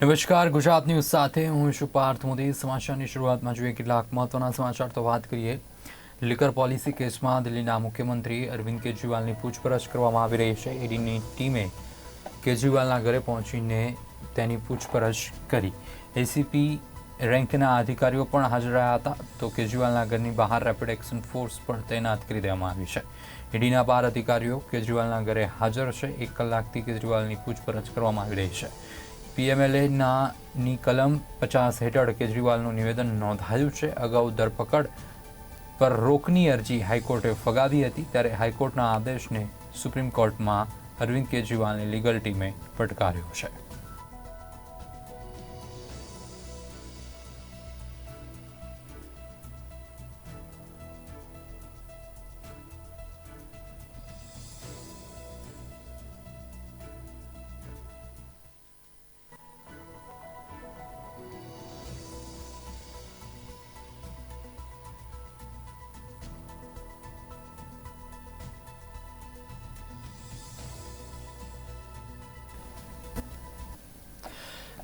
નમસ્કાર, ગુજરાત ન્યૂઝ સાથે હું છું પાર્થ મોદી। સમાચારની શરૂઆતમાં જોઈએ કેટલાક મહત્વના સમાચાર તો વાત કરીએ। લીકર પોલિસી કેસમાં દિલ્હીના મુખ્યમંત્રી અરવિંદ કેજરીવાલની પૂછપરછ કરવામાં આવી રહી છે। ઈડીની ટીમે કેજરીવાલના ઘરે પહોંચીને તેની પૂછપરછ કરી। એસીપી રેન્કના અધિકારીઓ પણ હાજર રહ્યા હતા, તો કેજરીવાલના ઘરની બહાર રેપિડ એક્શન ફોર્સ પણ તૈનાત કરી દેવામાં આવી છે। ઈડીના 12 અધિકારીઓ કેજરીવાલના ઘરે હાજર છે। 1 કલાકથી કેજરીવાલની પૂછપરછ કરવામાં આવી રહી છે। પીએમએલએની કલમ 50 હેઠળ કેજરીવાલનું નિવેદન નોંધાયું છે। અગાઉ ધરપકડ પર રોકની અરજી હાઈકોર્ટે ફગાવી હતી, ત્યારે હાઈકોર્ટના આદેશને સુપ્રીમ કોર્ટમાં અરવિંદ કેજરીવાલની લીગલ ટીમે પડકાર્યો છે।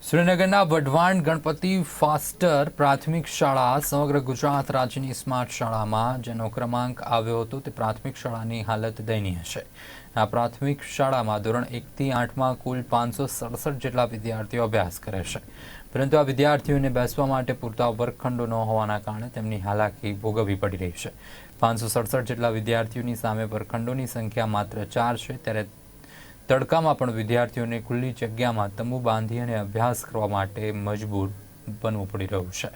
સુરેન્દ્રનગરના વઢવાણ ગણપતિ ફાસ્ટર પ્રાથમિક શાળા સમગ્ર ગુજરાત રાજ્યની સ્માર્ટ શાળામાં જેનો ક્રમાંક આવ્યો હતો તે પ્રાથમિક શાળાની હાલત દયનીય છે। આ પ્રાથમિક શાળામાં ધોરણ 1 થી 8માં કુલ 567 જેટલા વિદ્યાર્થીઓ અભ્યાસ કરે છે, પરંતુ આ વિદ્યાર્થીઓને બેસવા માટે પૂરતા વર્ગખંડો ન હોવાના કારણે તેમની હાલાકી ભોગવવી પડી રહી છે। 567 જેટલા વિદ્યાર્થીઓની સામે વર્ગખંડોની સંખ્યા માત્ર 4 છે, ત્યારે તડકામાં પણ વિદ્યાર્થીઓને ખુલ્લી જગ્યામાં તંબુ બાંધી અને અભ્યાસ કરવા માટે મજબૂર બનવું પડી રહ્યું છે।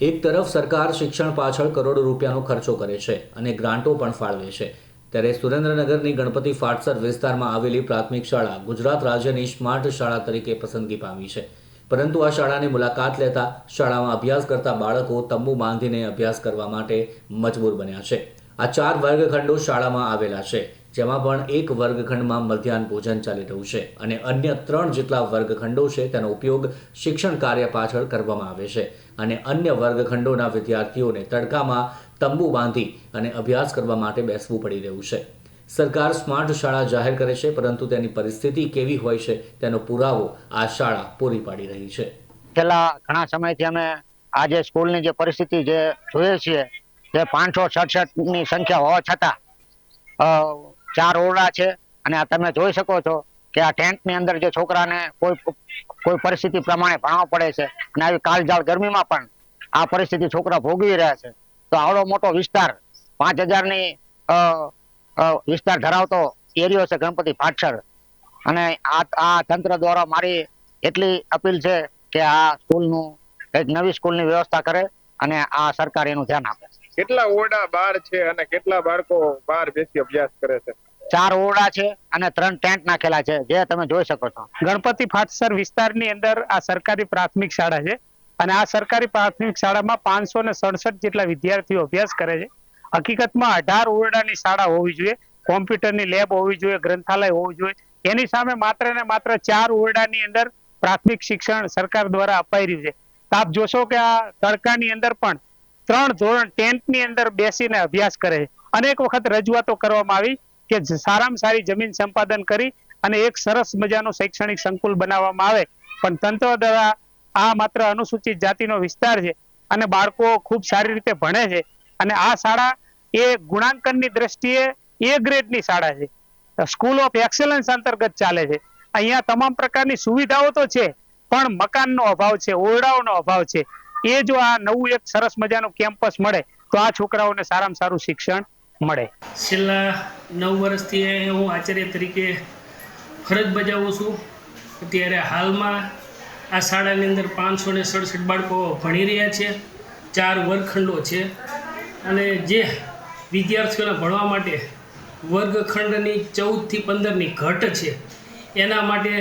એક તરફ સરકાર શિક્ષણ પાછળ કરોડો રૂપિયાનો ખર્ચો કરે છે અને ગ્રાન્ટો પણ ફાળવે છે, ત્યારે સુરેન્દ્રનગરની ગણપતિ ફાટસર વિસ્તારમાં આવેલી પ્રાથમિક શાળા ગુજરાત રાજ્યની સ્માર્ટ શાળા તરીકે પસંદગી પામી છે। પરંતુ આ શાળાની મુલાકાત લેતા શાળામાં અભ્યાસ કરતા બાળકો તંબુ બાંધીને અભ્યાસ કરવા માટે મજબૂર બન્યા છે। આ 4 વર્ગખંડો શાળામાં આવેલા છે, જેમાં પણ એક વર્ગખંડમાં મધ્યાહન ભોજન ચાલી રહ્યું છે અને અન્ય 3 જેટલા વર્ગખંડો છે તેનો ઉપયોગ શિક્ષણ કાર્ય પાછળ કરવામાં આવે છે અને અન્ય વર્ગખંડોના વિદ્યાર્થીઓને તડકામાં તંબુ બાંધી અને અભ્યાસ કરવા માટે બેસવું પડી રહ્યું છે। સરકાર સ્માર્ટ શાળા જાહેર કરે છે, પરંતુ તેની પરિસ્થિતિ કેવી હોય છે તેનો પુરાવો આ શાળા પૂરી પાડી રહી છે। છેલ્લા ઘણા સમયથી અમે આ જે સ્કૂલની જે પરિસ્થિતિ જે જોઈએ છીએ, જે 567ની સંખ્યા હોવા છતાં 4 ઓરડા છે અને આ તમે જોઈ શકો છો કે આ ટેન્ટની અંદર જે છોકરાને કોઈ પરિસ્થિતિ પ્રમાણે ભણવા પડે છે અને આવી કાળઝાળ ગરમીમાં પણ આ પરિસ્થિતિ છોકરા ભોગવી રહ્યા છે। તો આવડો મોટો વિસ્તાર 5000ની વિસ્તાર ધરાવતો એરિયો છે ગણપતિ ફાટસર, અને આ તંત્ર દ્વારા મારી એટલી અપીલ છે કે આ સ્કૂલનું એક નવી સ્કૂલની વ્યવસ્થા કરે અને આ સરકાર એનું ધ્યાન આપે। કેટલા ઓરડા બહાર છે અને કેટલા બાળકો બહાર બેસી અભ્યાસ કરે છે? 4 ઓરડા છે અને 3 ટેન્ટ નાખેલા છે, જે તમે જોઈ શકો છો। ગણપતિ ફાટસર વિસ્તારની અંદર આ સરકારી પ્રાથમિક શાળા છે અને આ સરકારી પ્રાથમિક શાળામાં 567 જેટલા વિદ્યાર્થીઓ અભ્યાસ કરે છે। હકીકતમાં 18 ઓરડાની શાળા હોવી જોઈએ, કોમ્પ્યુટરની લેબ હોવી જોઈએ, ગ્રંથાલય હોવું જોઈએ। એની સામે માત્ર ને માત્ર 4 ઓરડાની અંદર પ્રાથમિક શિક્ષણ સરકાર દ્વારા અપાઈ રહ્યું છે। આપ જોશો કે આ તડકાની અંદર પણ 3 ધોરણ ટેન્ટની અંદર બેસીને અભ્યાસ કરે છે। અનેક વખત રજૂઆતો કરવામાં આવી કે સારામાં સારી જમીન સંપાદન કરી અને એક સરસ મજાનો શૈક્ષણિક સંકુલ બનાવવામાં આવે, પણ તંત્ર દ્વારા આ માત્ર અનુસૂચિત જાતિનો વિસ્તાર છે અને બાળકો ખૂબ સારી રીતે ભણે છે અને આ શાળા એ ગુણાંકનની દ્રષ્ટિએ A ગ્રેડની શાળા છે, સ્કૂલ ઓફ એક્સેલન્સ અંતર્ગત ચાલે છે। અહીંયા તમામ પ્રકારની સુવિધાઓ તો છે, પણ મકાનનો અભાવ છે, ઓરડાઓનો અભાવ છે। એ જો આ નવું એક સરસ મજાનું કેમ્પસ મળે તો આ છોકરાઓને સારામાં સારું શિક્ષણ મળે। છેલ્લા 9 વર્ષથી હું આચાર્ય તરીકે ફરજ બજાવું છું। ત્યારે હાલમાં આ શાળાની અંદર 567 બાળકો ભણી રહ્યા છે, 4 વર્ગખંડો છે અને જે વિદ્યાર્થીઓને ભણવા માટે વર્ગખંડની 14 થી 15ની ઘટ છે, એના માટે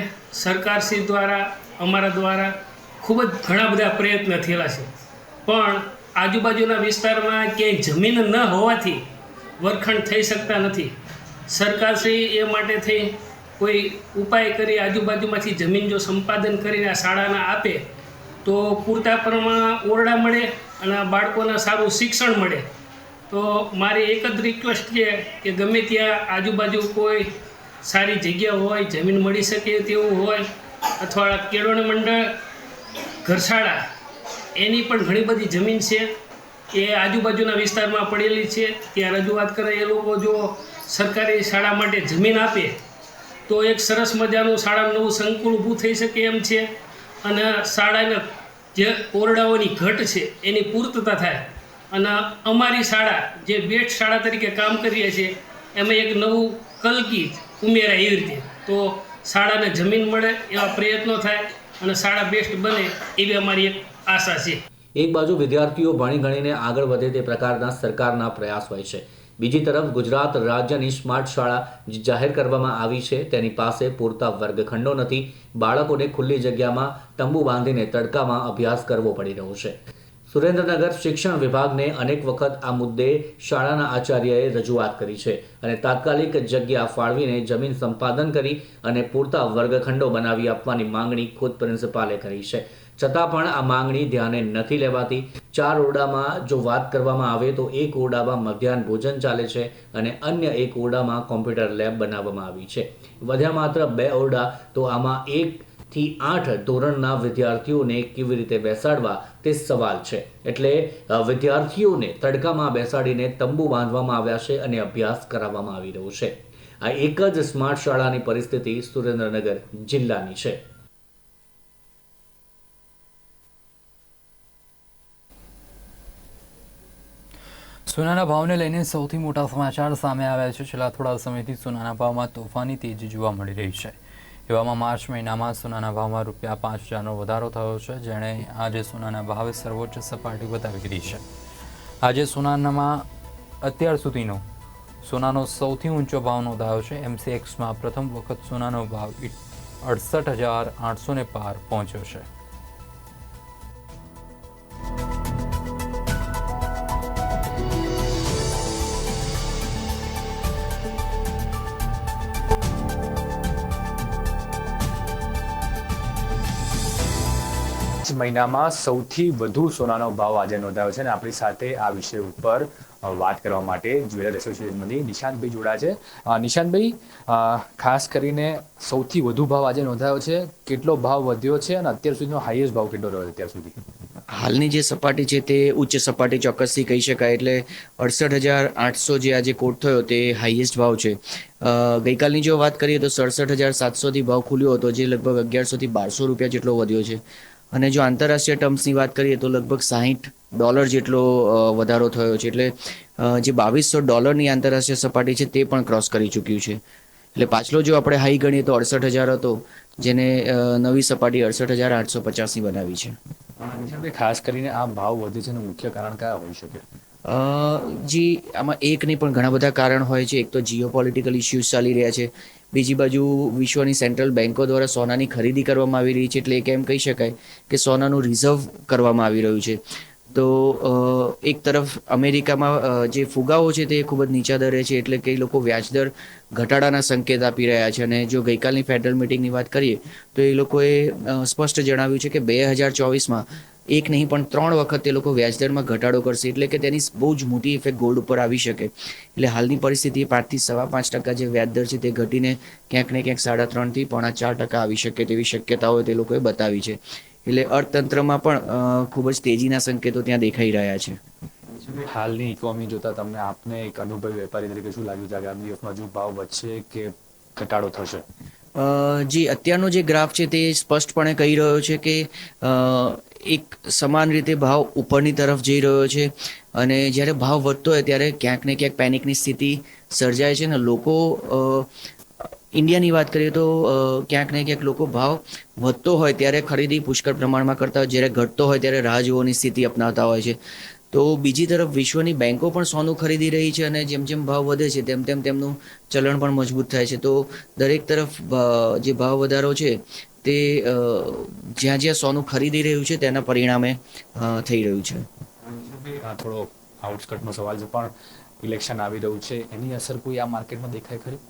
સરકારશ્રી દ્વારા અમારા દ્વારા ખૂબ જ ઘણા બધા પ્રયત્ન થયેલા છે, પણ આજુબાજુના વિસ્તારમાં ક્યાંય જમીન ન હોવાથી વર્ગખંડ થઈ શકતા નથી। સરકારશ્રી એ માટે થઈ કોઈ ઉપાય કરી આજુબાજુમાંથી જમીન જો સંપાદન કરીને આ શાળાના આપે તો પૂરતા પ્રમાણમાં ઓરડા મળે અને બાળકોને સારું શિક્ષણ મળે। તો મારી એક જ રિક્વેસ્ટ છે કે ગમે ત્યાં આજુબાજુ કોઈ સારી જગ્યા હોય, જમીન મળી શકે તેવું હોય અથવા કેળવણી મંડળ ઘરશાળા એની પણ ઘણી બધી જમીન છે એ આજુબાજુના વિસ્તારમાં પડેલી છે. ત્યાં રજૂઆત કરે એ લોકો જો સરકારી શાળા માટે જમીન આપે તો એક સરસ મજાનું શાળાનું નવું સંકુલ ઊભું થઈ શકે એમ છે અને શાળાના જે ઓરડાઓની ઘટ છે એની પૂર્તતા થાય અને અમારી શાળા જે બેસ્ટ શાળા તરીકે કામ કરીએ છીએ એમાં એક નવું કલકી ઉમેરાય એવી રીતે તો શાળાને જમીન મળે એવા પ્રયત્નો થાય અને શાળા બેસ્ટ બને એવી અમારી એક આશા છે. એક બાજુ વિદ્યાર્થીઓ ભણી ગણીને આગળ વધે તે પ્રકારના સરકારના પ્રયાસ હોય છે, બીજી તરફ ગુજરાત રાજ્યની સ્માર્ટ શાળા જે જાહેર કરવામાં આવી છે તેની પાસે પૂરતા વર્ગખંડો નથી. બાળકોને ખુલ્લી જગ્યામાં તંબુ બાંધીને તડકામાં અભ્યાસ કરવો પડી રહ્યો છે. સુરેન્દ્રનગર શિક્ષણ વિભાગને અનેક વખત આ મુદ્દે શાળાના આચાર્યએ રજૂઆત કરી છે અને તાત્કાલિક જગ્યા ફાળવીને જમીન સંપાદન કરી અને પૂરતા વર્ગખંડો બનાવી આપવાની માંગણી ખુદ પ્રિન્સિપાલે કરી છે. છતાં પણ આ માંગણી ધ્યાને નથી લેવાતી. 4 ઓરડામાં જો વાત કરવામાં આવે તો એક ઓરડામાં મધ્યાહન ભોજન ચાલે છે અને અન્ય એક ઓરડામાં કોમ્પ્યુટર લેબ બનાવવામાં આવી છે. વધ્યા માત્ર 2 ઓરડા, તો આમાં 1 થી 8 ધોરણના વિદ્યાર્થીઓને કેવી રીતે બેસાડવા તે સવાલ છે. એટલે વિદ્યાર્થીઓને તડકામાં બેસાડીને તંબુ બાંધવામાં આવ્યા છે અને અભ્યાસ કરાવવામાં આવી રહ્યો છે. આ એક જ સ્માર્ટ શાળાની પરિસ્થિતિ સુરેન્દ્રનગર જિલ્લાની છે. સોનાના ભાવને લઈને સૌથી મોટા સમાચાર સામે આવ્યા છે. છેલ્લા થોડા સમયથી સોનાના ભાવમાં તોફાની તેજી જોવા મળી રહી છે. એવામાં માર્ચ મહિનામાં સોનાના ભાવમાં ₹5,000નો વધારો થયો છે, જેણે આજે સોનાના ભાવે સર્વોચ્ચ સપાટી બતાવી દીધી છે. આજે સોનાનામાં અત્યાર સુધીનો સોનાનો સૌથી ઊંચો ભાવ નોંધાયો છે. MCXમાં પ્રથમ વખત સોનાનો ભાવ 68,800 પાર પહોંચ્યો છે. મહિનામાં સૌથી વધુ સોનાનો ભાવ આજે નોંધાયો છે અને આપણી સાથે આ વિષય ઉપર વાત કરવા માટે જ્વેલર એસોસિએશનમાંથી નિશાંતભાઈ જોડાયા છે. નિશાંતભાઈ, ખાસ કરીને સૌથી વધુ ભાવ આજે નોંધાયો છે, કેટલો ભાવ વધ્યો છે અને અત્યાર સુધીનો હાઈએસ્ટ ભાવ કેટલો રહ્યો અત્યાર સુધી? હાલની જે સપાટી છે તે ઉચ્ચ સપાટી ચોક્કસથી કહી શકાય. એટલે 68,800 જે આજે કોટ થયો તે હાઈએસ્ટ ભાવ છે. ગઈકાલની જો વાત કરીએ તો 67,700થી ભાવ ખુલ્યો હતો, જે લગભગ 1100 થી 1200 રૂપિયા જેટલો વધ્યો છે. અને જો આંતરરાષ્ટ્રીય ટર્મ્સની વાત કરીએ તો લગભગ $60 જેટલો વધારો થયો છે. એટલે જે $2,200ની આંતરરાષ્ટ્રીય સપાટી છે તે પણ ક્રોસ કરી ચૂક્યું છે. એટલે પાછલો જો આપણે હાઈ ગણીએ તો 68,000 હતો, જેને નવી સપાટી 68,850ની બનાવી છે. ખાસ કરીને આ ભાવ વધે છે એનું મુખ્ય કારણ કયા હોઈ શકે? જી, આમાં એક નહીં પણ ઘણા બધા કારણ હોય છે. એક તો જીઓપોલિટિકલ ઇસ્યુઝ ચાલી રહ્યા છે, બીજી બાજુ વિશ્વની સેન્ટ્રલ બેન્કો દ્વારા સોનાની ખરીદી કરવામાં આવી રહી છે. એટલે એક એમ કહી શકાય કે સોનાનું રિઝર્વ કરવામાં આવી રહ્યું છે. તો એક તરફ અમેરિકામાં જે ફુગાવો છે તે ખૂબ જ નીચા દરે છે, એટલે કે લોકો વ્યાજદર ઘટાડાના સંકેત આપી રહ્યા છે. અને જો ગઈકાલની ફેડરલ મિટિંગની વાત કરીએ તો એ લોકોએ સ્પષ્ટ જણાવ્યું છે કે 2024માં એક નહીં પણ 3 વખત તે લોકો વ્યાજદરમાં ઘટાડો કરશે. એટલે કે તેની બહુ જ મોટી ઇફેક્ટ ગોલ્ડ ઉપર આવી શકે. એટલે હાલની પરિસ્થિતિ 5 થી 5.5% જે વ્યાજદર છે તે ઘટીને ક્યાંક ને ક્યાંક 3.5 થી 4% આવી શકે તેવી શક્યતાઓ તે લોકોએ બતાવી છે. એટલે અર્થતંત્રમાં પણ ખૂબ જ તેજીના સંકેતો ત્યાં દેખાઈ રહ્યા છે. હાલની ઇકોનોમી જોતા તમને આપને એક અનુભવી વેપારી તરીકે શું લાગ્યું છે કે આગામી દિવસમાં હજુ ભાવ વધશે કે ઘટાડો થશે? જી, અત્યારનો જે ગ્રાફ છે તે સ્પષ્ટપણે કહી રહ્યો છે કે એક સમાન રીતે ભાવ ઉપરની તરફ જઈ રહ્યો છે. અને જ્યારે ભાવ વધતો હોય ત્યારે ક્યાંક ને ક્યાંક પેનિકની સ્થિતિ સર્જાય છે. ને લોકો ઇન્ડિયાની વાત કરીએ તો ક્યાંક ને ક્યાંક લોકો ભાવ વધતો હોય ત્યારે ખરીદી પુષ્કળ પ્રમાણમાં કરતા હોય, જ્યારે ઘટતો હોય ત્યારે રાહ જોવાની સ્થિતિ અપનાવતા હોય છે. તો બીજી તરફ વિશ્વની બેન્કો પણ સોનું ખરીદી રહી છે અને જેમ જેમ ભાવ વધે છે તેમ તેમ તેમનું ચલણ પણ મજબૂત થાય છે. તો દરેક તરફ જે ભાવ વધારો છે તે જ્યાં જ્યાં સોનું ખરીદી રહ્યું છે તેના પરિણામે થઈ રહ્યું છે. થોડો આઉટસ્કટનો સવાલ છે, પણ ઇલેક્શન આવી રહ્યું છે, એની અસર કોઈ આ માર્કેટમાં દેખાય ખરી?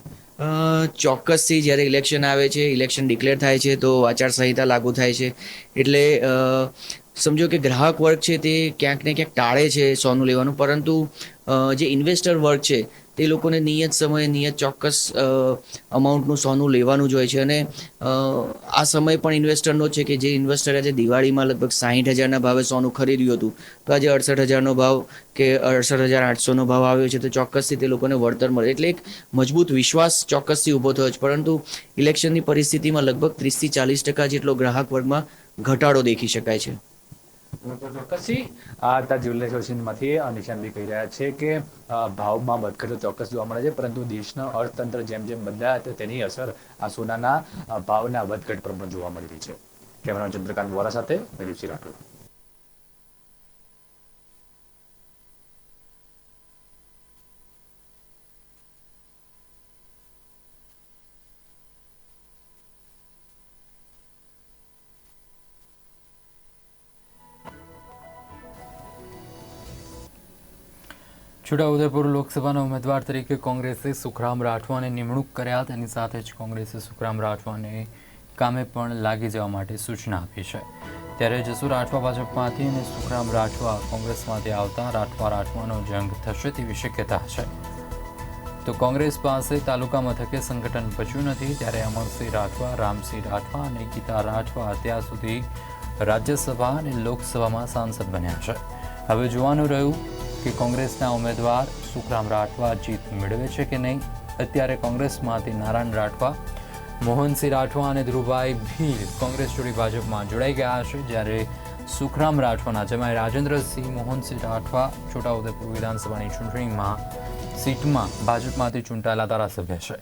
ચોક્કસથી જ્યારે ઇલેક્શન આવે છે, ઇલેક્શન ડિક્લેર થાય છે તો આચારસંહિતા લાગુ થાય છે. એટલે સમજો કે ગ્રાહક વર્ગ છે તે ક્યાંક ને ક્યાંક ટાળે છે સોનું લેવાનું, પરંતુ જે ઇન્વેસ્ટર વર્ગ છે તે લોકોને નિયત સમયે નિયત ચોક્કસ અમાઉન્ટનું સોનું લેવાનું જ હોય છે. અને આ સમય પણ ઇન્વેસ્ટરનો છે કે જે ઇન્વેસ્ટરે આજે દિવાળીમાં લગભગ 60,000ના ભાવે સોનું ખરીદ્યું હતું, તો આજે 68,000નો ભાવ કે 68,800નો ભાવ આવ્યો છે, તો ચોક્કસથી તે લોકોને વળતર મળે. એટલે એક મજબૂત વિશ્વાસ ચોક્કસથી ઊભો થયો છે. પરંતુ ઇલેક્શનની પરિસ્થિતિમાં લગભગ 30થી 40% જેટલો ગ્રાહક વર્ગમાં ઘટાડો દેખી શકાય છે. ચોક્કસથી આ હતા જ્વેલરી એસોસિએશનમાંથી નિશાનભાઈ કહી રહ્યા છે કે ભાવમાં વધઘટ ચોક્કસ જોવા મળે છે, પરંતુ દેશના અર્થતંત્ર જેમ જેમ બદલાયા તેની અસર આ સોનાના ભાવના વધઘટ પર પણ જોવા મળી રહી છે. કેમેરામેન ચંદ્રકાંત વોરા સાથે મેલ્યુસી રાઠોડ. છોટાઉદેપુર લોકસભાના ઉમેદવાર તરીકે કોંગ્રેસે સુખરામ રાઠવાને નિમણૂક કર્યા. તેની સાથે જ કોંગ્રેસે સુખરામ રાઠવાને કામે પણ લાગી જવા માટે સૂચના આપી છે. ત્યારે જસુ રાઠવા ભાજપમાંથી અને સુખરામ રાઠવા કોંગ્રેસમાંથી આવતા રાઠવાનો જંગ થશે તેવી શક્યતા છે. તો કોંગ્રેસ પાસે તાલુકા મથકે સંગઠન બચ્યું નથી, ત્યારે અમરસિંહ રાઠવા, રામસિંહ રાઠવા અને ગીતા રાઠવા અત્યાર સુધી રાજ્યસભા અને લોકસભામાં સાંસદ બન્યા છે. હવે જોવાનું રહ્યું કે કોંગ્રેસના ઉમેદવાર સુખરામ રાઠવા જીત મેળવે છે કે નહીં. અત્યારે કોંગ્રેસમાંથી નારાયણ રાઠવા, મોહનસિંહ રાઠવા અને ધ્રુવભાઈ ભીલ કોંગ્રેસ છોડી ભાજપમાં જોડાઈ ગયા છે, જ્યારે સુખરામ રાઠવાના જમાઈ રાજેન્દ્રસિંહ મોહનસિંહ રાઠવા છોટાઉદેપુર વિધાનસભાની સીટમાં ભાજપમાંથી ચૂંટાયેલા ધારાસભ્ય છે.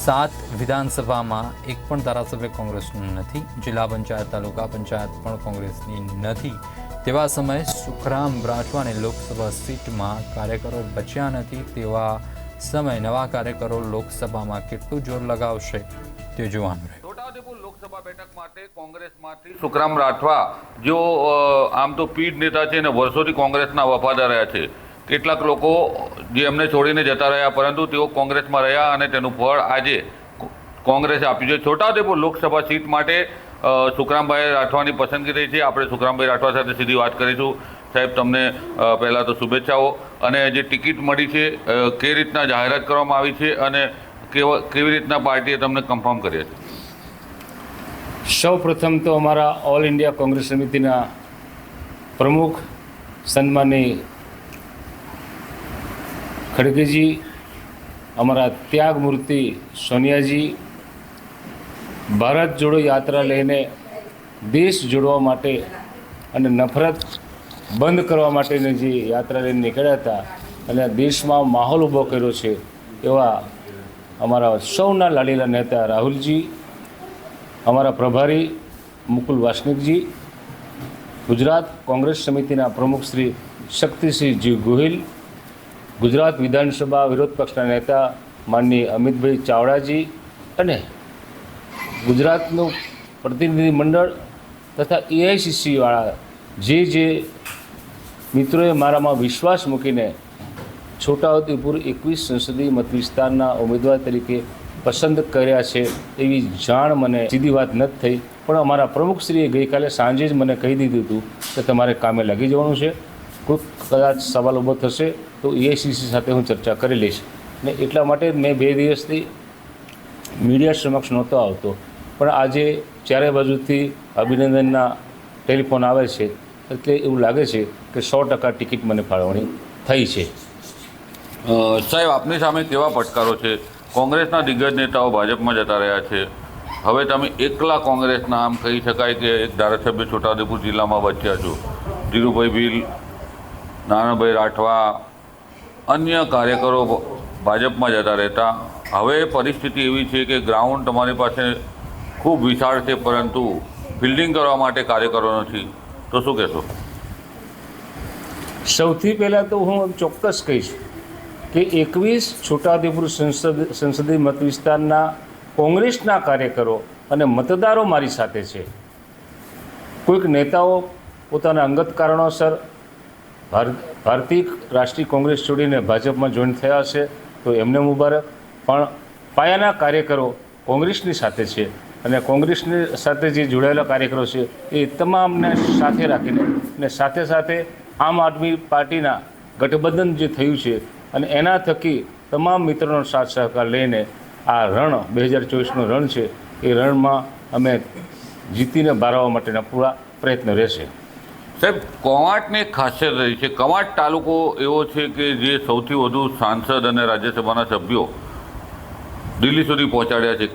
7 વિધાનસભામાં એક પણ ધારાસભ્ય કોંગ્રેસનું નથી. જિલ્લા પંચાયત, તાલુકા પંચાયત પણ કોંગ્રેસની નથી. તેવા સમયે સુખરામ રાઠવાને લોકસભા સીટમાં કાર્યકરો બચ્યા નથી. તેવા સમયે નવા કાર્યકરો લોકસભામાં કેટલું જોર લગાવશે તે જોવાનું રહ્યું. છોટાઉદેપુર લોકસભા બેઠક માટે કોંગ્રેસમાંથી સુખરામ રાઠવા જો આમ તો પીઢ નેતા છે અને વર્ષોથી કોંગ્રેસના વફાદાર રહ્યા છે. કેટલાક લોકો જે એમને છોડીને જતા રહ્યા, પરંતુ તેઓ કોંગ્રેસમાં રહ્યા અને તેનું ફળ આજે કોંગ્રેસે આપ્યું છે. છોટાઉદેપુર લોકસભા સીટ માટે સુખરામભાઈ રાઠવાની પસંદગી રહી છે. આપણે સુખરામભાઈ રાઠવા સાથે સીધી વાત કરીશું. સાહેબ, તમને પહેલાં તો શુભેચ્છાઓ. અને જે ટિકિટ મળી છે, કઈ રીતના જાહેરાત કરવામાં આવી છે અને કેવી રીતના પાર્ટીએ તમને કન્ફર્મ કર્યા છે? સૌ પ્રથમ તો અમારા ઓલ ઇન્ડિયા કોંગ્રેસ સમિતિના પ્રમુખ સન્માનની ખડગેજી, અમારા ત્યાગ મૂર્તિ સોનિયાજી, ભારત જોડો યાત્રા લઈને દેશ જોડવા માટે અને નફરત બંધ કરવા માટેની જે યાત્રા લઈને નીકળ્યા હતા અને દેશમાં માહોલ ઊભો કર્યો છે એવા અમારા સૌના લાડીલા નેતા રાહુલજી, અમારા પ્રભારી મુકુલ વાસનિકજી, ગુજરાત કોંગ્રેસ સમિતિના પ્રમુખ શ્રી શક્તિસિંહજી ગોહિલ, ગુજરાત વિધાનસભા વિરોધ પક્ષના નેતા માનનીય અમિતભાઈ ચાવડાજી અને ગુજરાતનું પ્રતિનિધિ મંડળ તથા એઆઈસીસીવાળા જે મિત્રોએ મારામાં વિશ્વાસ મૂકીને છોટાઉદેપુર 21 સંસદીય મત વિસ્તારના ઉમેદવાર તરીકે પસંદ કર્યા છે એવી જાણ મને સીધી વાત નથી થઈ, પણ અમારા પ્રમુખશ્રીએ ગઈકાલે સાંજે જ મને કહી દીધું હતું કે તમારે કામે લાગી જવાનું છે. કોઈ કદાચ સવાલ ઊભો થશે તો એઆઈસીસી સાથે હું ચર્ચા કરી લઈશ. ને એટલા માટે મેં 2 દિવસથી મીડિયા સમક્ષ નહોતો આવતો, પણ આજે ચારે બાજુથી અભિનંદનના ટેલિફોન આવે છે, એટલે એવું લાગે છે કે 100% ટિકિટ મને ફાળવણી થઈ છે. સાહેબ, આપની સામે કેવા પડકારો છે? કોંગ્રેસના દિગ્ગજ નેતાઓ ભાજપમાં જતા રહ્યા છે. હવે તમે એકલા કોંગ્રેસના આમ કહી શકાય કે એક ધારાસભ્ય છોટાઉદેપુર જિલ્લામાં બચ્યા છો. ધીરુભાઈ ભીલ, નારાયણભાઈ રાઠવા, અન્ય કાર્યકરો ભાજપમાં જતા રહેતા. હવે પરિસ્થિતિ એવી છે કે ગ્રાઉન્ડ તમારી પાસે ખૂબ વિશાળ છે, પરંતુ ફિલ્ડિંગ કરવા માટે કાર્યકરો નથી. તો શું કહેશો? સૌથી પહેલાં તો હું ચોક્કસ કહીશ કે 21 છોટાઉદેપુર સંસદીય મત વિસ્તારના કોંગ્રેસના કાર્યકરો અને મતદારો મારી સાથે છે. કોઈક નેતાઓ પોતાના અંગત કારણોસર ભારતીય રાષ્ટ્રીય કોંગ્રેસ છોડીને ભાજપમાં જોઈન થયા હશે તો એમને મુબારક, પણ પાયાના કાર્યકરો કોંગ્રેસની સાથે છે. અને કોંગ્રેસની સાથે જે જોડાયેલા કાર્યકરો છે એ તમામને સાથે રાખીને અને સાથે સાથે આમ આદમી પાર્ટીના ગઠબંધન જે થયું છે અને એના થકી તમામ મિત્રોનો સાથ સહકાર લઈને આ રણ 2024નું રણ છે એ રણમાં અમે જીતીને બારવા માટેના પૂરા પ્રયત્ન રહેશે. સાહેબ, કવાંટની એક ખાસિયત રહી છે. કવાંટ તાલુકો એવો છે કે જે સૌથી વધુ સાંસદ અને રાજ્યસભાના સભ્યો દિલ્હી સુધી પહોંચાડ્યા છે.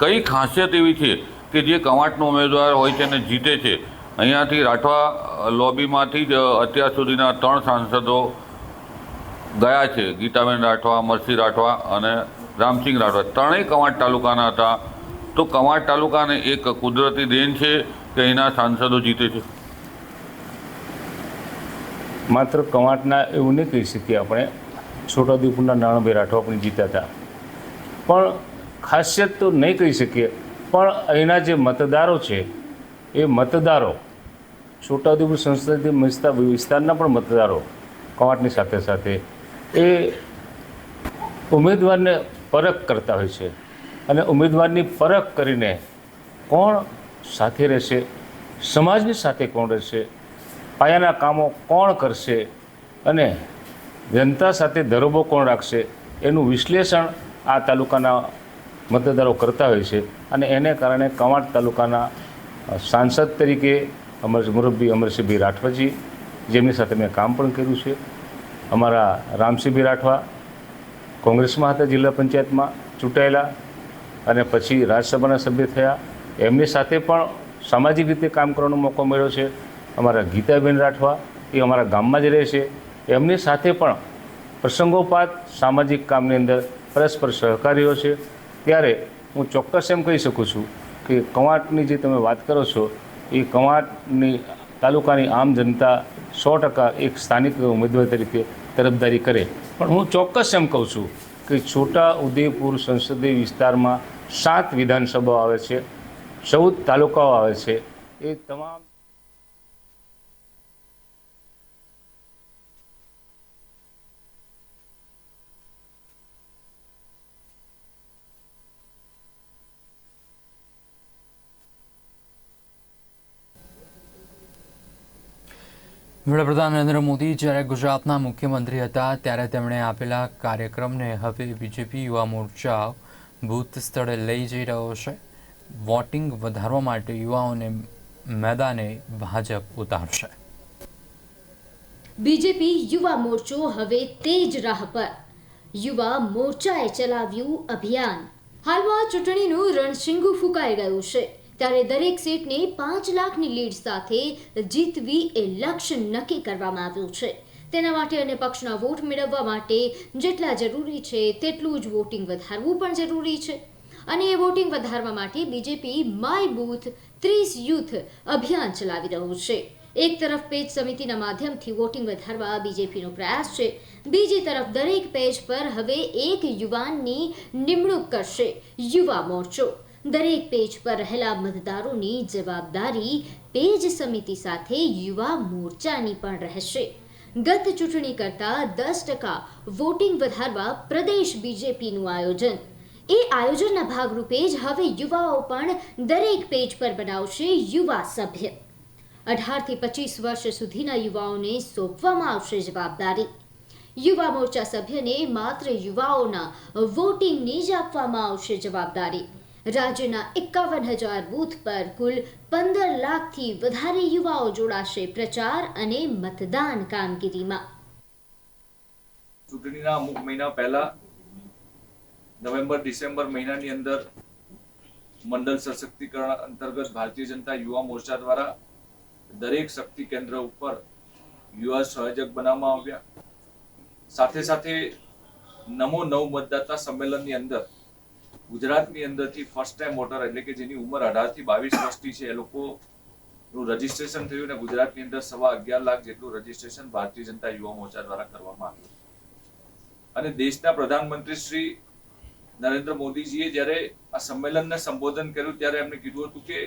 કઈ ખાસિયત એવી છે કે જે કવાંટનો ઉમેદવાર હોય છે અને જીતે છે? અહીંયાથી રાઠવા લોબીમાંથી જ અત્યાર સુધીના 3 સાંસદો ગયા છે, ગીતાબેન રાઠવા, અમરસિંહ રાઠવા અને રામસિંહ રાઠવા. ત્રણેય કવાંટ તાલુકાના હતા. તો કવાંટ તાલુકાને એક કુદરતી દેન છે કે અહીંના સાંસદો જીતે છે? માત્ર કવાંટના એવું નહીં કહી શકીએ આપણે. છોટાઉદેપુરના નાણાભાઈ રાઠવા પણ જીત્યા હતા, પણ ખાસિયત તો નહીં કહી શકીએ. પણ અહીંના જે મતદારો છે એ મતદારો છોટાઉદેપુર સંસદીય વિસ્તારના પણ મતદારો કવાંટની સાથે સાથે એ ઉમેદવારને પરખ કરતા હોય છે અને ઉમેદવારની પરખ કરીને કોણ સાથે રહેશે, સમાજની સાથે કોણ રહેશે, પાયાના કામો કોણ કરશે અને જનતા સાથે ધરોબો કોણ રાખશે એનું વિશ્લેષણ આ તાલુકાના મતદારો કરતા હોય છે. અને એને કારણે કવાંટ તાલુકાના સાંસદ તરીકે મુરબ્બી અમરસિંહભાઈ રાઠવાજી, જેમની સાથે મેં કામ પણ કર્યું છે, અમારા રામસિંહભાઈ રાઠવા કોંગ્રેસમાં હતા, જિલ્લા પંચાયતમાં ચૂંટાયેલા અને પછી રાજ્યસભાના સભ્ય થયા. એમની સાથે પણ સામાજિક રીતે કામ કરવાનો મોકો મળ્યો છે. અમારા ગીતાબેન રાઠવા એ અમારા ગામમાં જ રહે છે. એમની સાથે પણ પ્રસંગોપાત સામાજિક કામની અંદર પરસ્પર સહકારીઓ છે. ત્યારે હું ચોક્કસ એમ કહી શકું છું કે કવાંટની જે તમે વાત કરો છો એ કવાંટની તાલુકાની આમ જનતા 100% એક સ્થાનિક ઉમેદવાર તરીકે તરફદારી કરે. પણ હું ચોક્કસ એમ કહું છું કે છોટાઉદેપુર સંસદીય વિસ્તારમાં 7 વિધાનસભાઓ આવે છે, 14 તાલુકાઓ આવે છે. એ તમામ વડાપ્રધાન નરેન્દ્ર મોદી જ્યારે ગુજરાતના મુખ્યમંત્રી હતા ત્યારે તેમણે આપેલા કાર્યક્રમને હવે બીજેપી યુવા મોરચા બૂથ સ્થળે લઈ જઈ રહ્યો છે. વોટિંગ વધારવા માટે યુવાઓને મેદાને ભાજપ ઉતારશે. બીજેપી યુવા મોરચો હવે તેજ રાહ પર. યુવા મોરચાએ ચલાવ્યું અભિયાન. હાલમાં ચૂંટણીનું રણશીંગું ફૂંકાઈ ગયું છે, ત્યારે દરેક સીટને 5 લાખની લીડ સાથે જીતવી એ લક્ષ્ય નક્કી કરવામાં આવ્યું છે. તેના માટે અને પક્ષના વોટ મેળવવા માટે જેટલા જરૂરી છે તેટલું જ વોટિંગ વધારવું પણ જરૂરી છે. અને એ વોટિંગ વધારવા માટે બીજેપી માય બૂથ 30 યુથ અભિયાન ચલાવી રહ્યું છે. એક તરફ પેજ સમિતિના માધ્યમથી વોટિંગ વધારવા બીજેપીનો પ્રયાસ છે, બીજી તરફ દરેક પેજ પર હવે એક યુવાનની નિમણૂક કરશે યુવા મોરચો. દરેક પેજ પર રહેલા મતદારોની જવાબદારી પેજ સમિતિ સાથે યુવા મોરચાની પણ રહેશે. ગત ચૂંટણી કરતાં 10% વોટિંગ વધારવા પ્રદેશ બીજેપીનું આયોજન. એ આયોજનના ભાગરૂપે જ હવે યુવાઓ પણ દરેક પેજ પર બનાવશે યુવા સભ્ય. 18 થી 25 વર્ષ સુધીના યુવાઓને સોંપવામાં આવશે જવાબદારી. યુવા મોરચા સભ્યને માત્ર યુવાઓના વોટિંગની જ આપવામાં આવશે જવાબદારી. રાજ્યના 51,000 બૂથ પર કુલ 15 લાખથી વધારે યુવાઓ જોડાશે પ્રચાર અને મતદાન કામગીરીમાં. ચૂંટણીના અમુક મહિના પહેલા નવેમ્બર-ડિસેમ્બર મહિનાની અંદર મંડળ સશક્તિકરણ અંતર્ગત ભારતીય જનતા યુવા મોરચા દ્વારા દરેક શક્તિ કેન્દ્ર ઉપર યુવા સંયોજક બનાવવામાં આવ્યા. સાથે સાથે નમો નવ મતદાતા સંમેલનની અંદર ગુજરાતની અંદરથી ફર્સ્ટ ટાઈમ વોટર એટલે કે જેની ઉંમર 18 થી 22 વર્ષની છે એ લોકોનું રજીસ્ટ્રેશન થયું અને ગુજરાતની અંદર 11.5 લાખ જેટલું રજીસ્ટ્રેશન ભારતીય જનતા યુવા મોરચા દ્વારા કરવામાં આવ્યું. અને દેશના પ્રધાનમંત્રી શ્રી નરેન્દ્ર મોદીજીએ જ્યારે આ સંમેલનને સંબોધન કર્યું ત્યારે એમણે કીધું હતું કે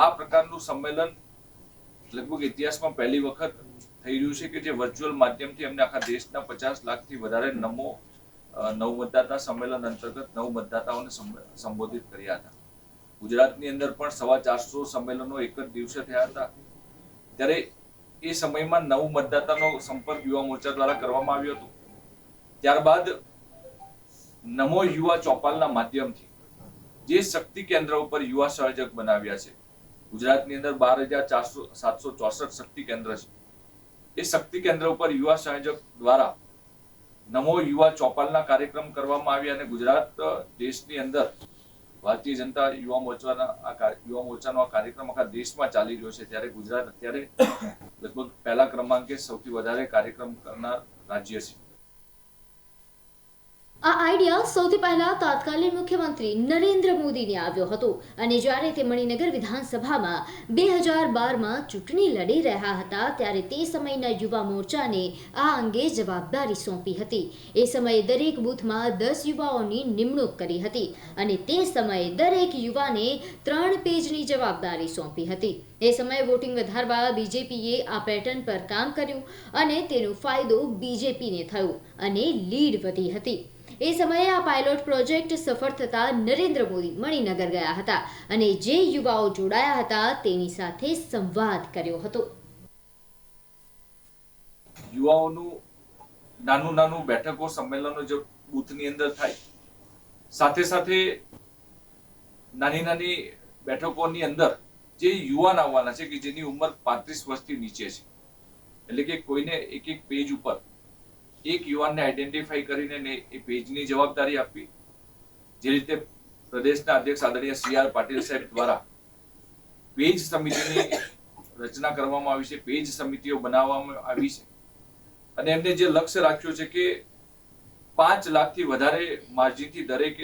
આ પ્રકારનું સંમેલન લગભગ ઇતિહાસમાં પહેલી વખત થઈ રહ્યું છે કે જે વર્ચ્યુઅલ માધ્યમથી એમને આખા દેશના 50 લાખથી વધારે નવ મતદાતા સંમેલન અંતર્ગત 9 મતદાતાઓને સંબોધિત કર્યા હતા. ગુજરાતની અંદર પણ 450 સંમેલનો એક જ દિવસે થયા હતા. ત્યારે એ સમયમાં 9 મતદાતાનો સંપર્ક યુવા મોરચા દ્વારા કરવામાં આવ્યો હતો. ત્યારબાદ નમો યુવા ચોપાલના માધ્યમથી જે શક્તિ કેન્દ્ર ઉપર યુવા સહયોજક બનાવ્યા છે, ગુજરાતની અંદર 12,764 શક્તિ કેન્દ્ર છે. એ શક્તિ કેન્દ્ર ઉપર યુવા સંયોજક દ્વારા નમો યુવા ચોપાલના કાર્યક્રમ કરવામાં આવ્યા અને ગુજરાત દેશની અંદર ભારતીય જનતા યુવા મોરચાનો આ કાર્યક્રમ આખા દેશમાં ચાલી રહ્યો છે. ત્યારે ગુજરાત અત્યારે લગભગ પહેલા ક્રમાંકે સૌથી વધારે કાર્યક્રમ કરનાર રાજ્ય છે. આ આઈડિયા સૌથી પહેલા તત્કાલીન મુખ્યમંત્રી નરેન્દ્ર મોદીને આવ્યો હતો અને જ્યારે તે મણિનગર વિધાનસભામાં 2012માં ચૂંટણી લડી રહ્યા હતા ત્યારે તે સમયના યુવા મોરચાને આ અંગે જવાબદારી સોંપી હતી. એ સમયે દરેક બૂથમાં 10 યુવાઓની નિમણૂક કરી હતી અને તે સમયે દરેક યુવાને 3 પેજની જવાબદારી સોંપી હતી. એ સમયે વોટિંગ વધારવા બીજેપીએ આ પેટર્ન પર કામ કર્યું અને તેનો ફાયદો બીજેપીને થયો અને લીડ વધી હતી. એ સમયે આ પાયલોટ પ્રોજેક્ટ સફળ થતા નરેન્દ્ર મોદી મણિનગર ગયા હતા અને જે યુવાઓ જોડાયા હતા તેની સાથે સંવાદ કર્યો હતો. યુવાઓનું નાનું બેઠકો સંમેલનો જે બૂથની અંદર થાય, સાથે સાથે નાની બેઠકોની અંદર જે યુવાન આવવાના છે કે જેની ઉંમર 35 વર્ષથી નીચે છે, એટલે કે કોઈને એક પેજ ઉપર એક યુવાનને આઈડેન્ટિફાઈ કરીને એ પેજની જવાબદારી આપવી. જે રીતે પ્રદેશના અધ્યક્ષ આદરણીય CR પાટીલ સાહેબ દ્વારા પેજ સમિતિની રચના કરવામાં આવી છે, પેજ સમિતિઓ બનાવવામાં આવી છે અને એમને જે લક્ષ્ય રાખ્યું છે કે 5 લાખથી વધારે માર્જિનથી દરેક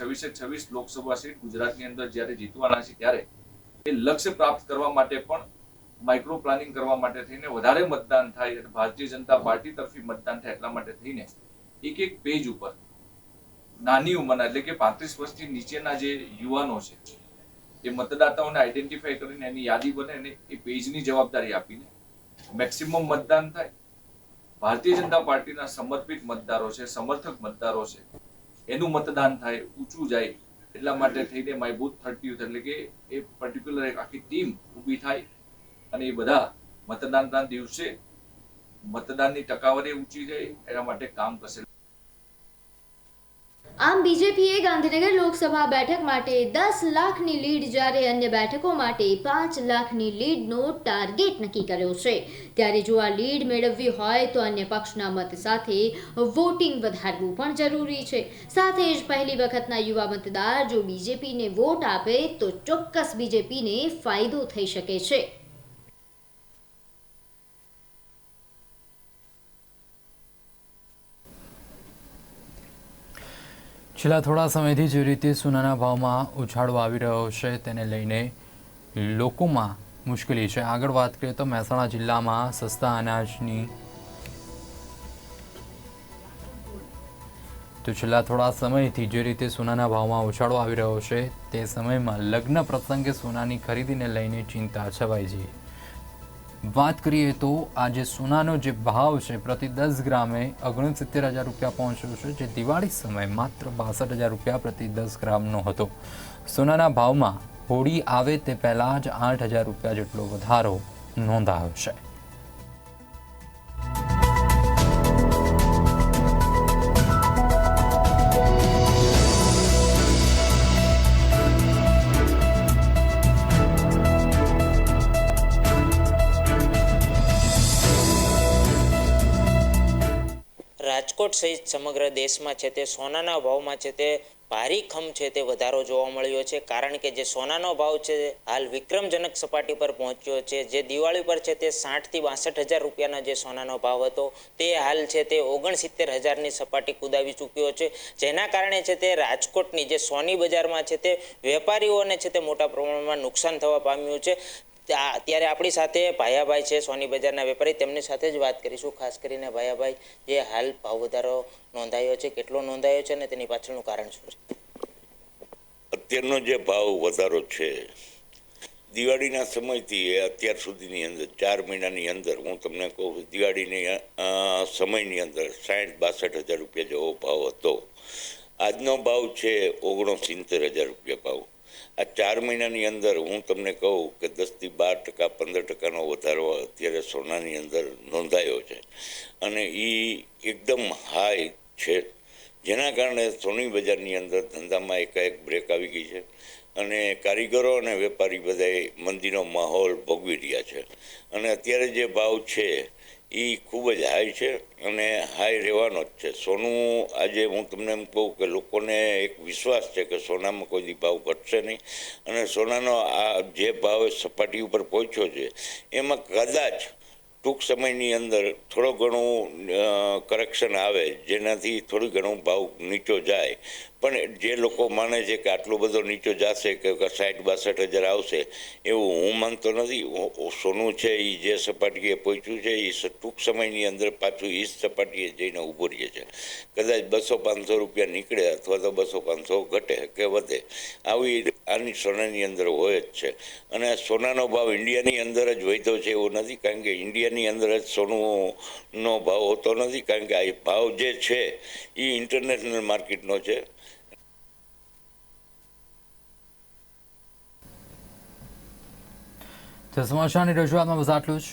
26 લોકસભા સીટ ગુજરાતની અંદર જ્યારે જીતવાના છે ત્યારે એ લક્ષ્ય પ્રાપ્ત કરવા માટે પણ માઇક્રો પ્લાનિંગ કરવા માટે થઈને વધારે મતદાન થાય અને ભારતીય જનતા પાર્ટી તરફી મતદાન થાય એટલા માટે થઈને એક પેજ ઉપર નાની ઉંમરના એટલે કે 35 વર્ષથી નીચેના જે યુવાનો છે એ મતદાતાઓને આઈડેન્ટિફાઈ કરીને એની યાદી બને અને એ પેજની જવાબદારી આપીને મેક્સિમમ મતદાન થાય. ભારતીય જનતા પાર્ટીના સમર્પિત મતદારો છે, સમર્થક મતદારો છે, એનું મતદાન થાય, ઊંચું જાય એટલા માટે થઈને માય બૂથ 30 એટલે કે એ પર્ટિક્યુલર એક આખી ટીમ ઊભી થાય અને એ બધા મતદાનના દિવસે મતદાનની ટકાવારી ઊંચી જાય એના માટે કામ કરશે. આમ બીજેપીએ ગાંધીનગર લોકસભા બેઠક માટે 10 લાખની લીડ જ્યારે અન્ય બેઠકો માટે 5 લાખની લીડનો ટાર્ગેટ નક્કી કર્યો છે. ત્યારે જો આ લીડ મેળવવી હોય તો અન્ય પક્ષના મત સાથે વોટિંગ વધારવું પણ જરૂરી છે. સાથે જ પહેલી વખતના યુવા મતદાર જો બીજેપીને વોટ આપે તો ચોક્કસ બીજેપીને ફાયદો થઈ શકે છે. છેલ્લા થોડા સમયથી જે રીતે સોનાના ભાવમાં ઉછાળો આવી રહ્યો છે તેને લઈને લોકોમાં મુશ્કેલી છે. આગળ વાત કરીએ તો મહેસાણા જિલ્લામાં સસ્તા અનાજની છેલ્લા થોડા સમયથી જે રીતે સોનાના ભાવમાં ઉછાળો આવી રહ્યો છે તે સમયમાં લગ્ન પ્રસંગે સોનાની ખરીદીને લઈને ચિંતા છવાઈ છે. વાત કરીએ તો આજે સોનાનો જે ભાવ છે પ્રતિ 10 ગ્રામે 69,000 રૂપિયા પહોંચ્યો છે, જે દિવાળી સમયે માત્ર 62,000 રૂપિયા પ્રતિ 10 ગ્રામનો હતો. સોનાના ભાવમાં હોળી આવે તે પહેલાં જ 8,000 રૂપિયા જેટલો વધારો નોંધાયો છે. રાજકોટ સહિત સમગ્ર દેશમાં છે તે સોનાના ભાવમાં છે તે ભારીખમ છે તે વધારો જોવા મળ્યો છે. કારણ કે જે સોનાનો ભાવ છે હાલ વિક્રમજનક સપાટી પર પહોંચ્યો છે. જે દિવાળી પર છે તે 60,000 થી 62,000 રૂપિયાનો જે સોનાનો ભાવ હતો તે હાલ છે તે 69,000ની સપાટી કુદાવી ચૂક્યો છે. જેના કારણે છે તે રાજકોટની જે સોની બજારમાં છે તે વેપારીઓને છે તે મોટા પ્રમાણમાં નુકસાન થવા પામ્યું છે. ત્યારે આપણી સાથે ભાયાભાઈ છે સોની બજારના વેપારી, તેમની સાથે જ વાત કરીશું. ખાસ કરીને ભાયાભાઈ, જે હાલ ભાવ વધારો નોંધાયો છે કેટલો નોંધાયો છે અને તેની પાછળનું કારણ શું છે? અત્યારનો જે ભાવ વધારો છે દિવાળીના સમયથી અત્યાર સુધીની અંદર 4 મહિનાની અંદર હું તમને કહું દિવાળીની સમયની અંદર 60,000-62,000 રૂપિયા જેવો ભાવ હતો. આજનો ભાવ છે 69,000 રૂપિયા ભાવ. આ 4 મહિનાની અંદર હું તમને કહું કે 10 થી 12%, 15%નો વધારો અત્યારે સોનાની અંદર નોંધાયો છે અને એ એકદમ હાઈ છે, જેના કારણે સોની બજારની અંદર ધંધામાં એકાએક બ્રેક આવી ગઈ છે અને કારીગરો અને વેપારી બધાએ મંદીનો માહોલ ભોગવી રહ્યા છે અને અત્યારે જે ભાવ છે એ ખૂબ જ હાઈ છે અને હાઈ રહેવાનો જ છે. સોનું આજે હું તમને એમ કહું કે લોકોને એક વિશ્વાસ છે કે સોનામાં કોઈ દી ભાવ ઘટશે નહીં અને સોનાનો આ જે ભાવ સપાટી ઉપર પહોંચ્યો છે એમાં કદાચ ટૂંક સમયની અંદર થોડો ઘણું કરેક્શન આવે, જેનાથી થોડું ઘણું ભાવ નીચો જાય, પણ જે લોકો માને છે કે આટલો બધો નીચો જશે કે 60-62 હજાર આવશે એવું હું માનતો નથી. સોનું છે એ જે સપાટીએ પહોંચ્યું છે એ ટૂંક સમયની અંદર પાછું એ જ સપાટીએ જઈને ઊભો રહે છે. કદાચ 200-500 રૂપિયા નીકળે અથવા તો 200-500 ઘટે કે વધે, આવી આની સોનાની અંદર હોય જ છે અને સોનાનો ભાવ ઇન્ડિયાની અંદર જ વધ્યો છે એવું નથી, કારણ કે ઇન્ડિયાની અંદર જ સોનુંનો ભાવ હોતો નથી, કારણ કે આ ભાવ જે છે એ ઇન્ટરનેશનલ માર્કેટનો છે. સમાચારની રજૂઆતમાં બસ આટલું જ.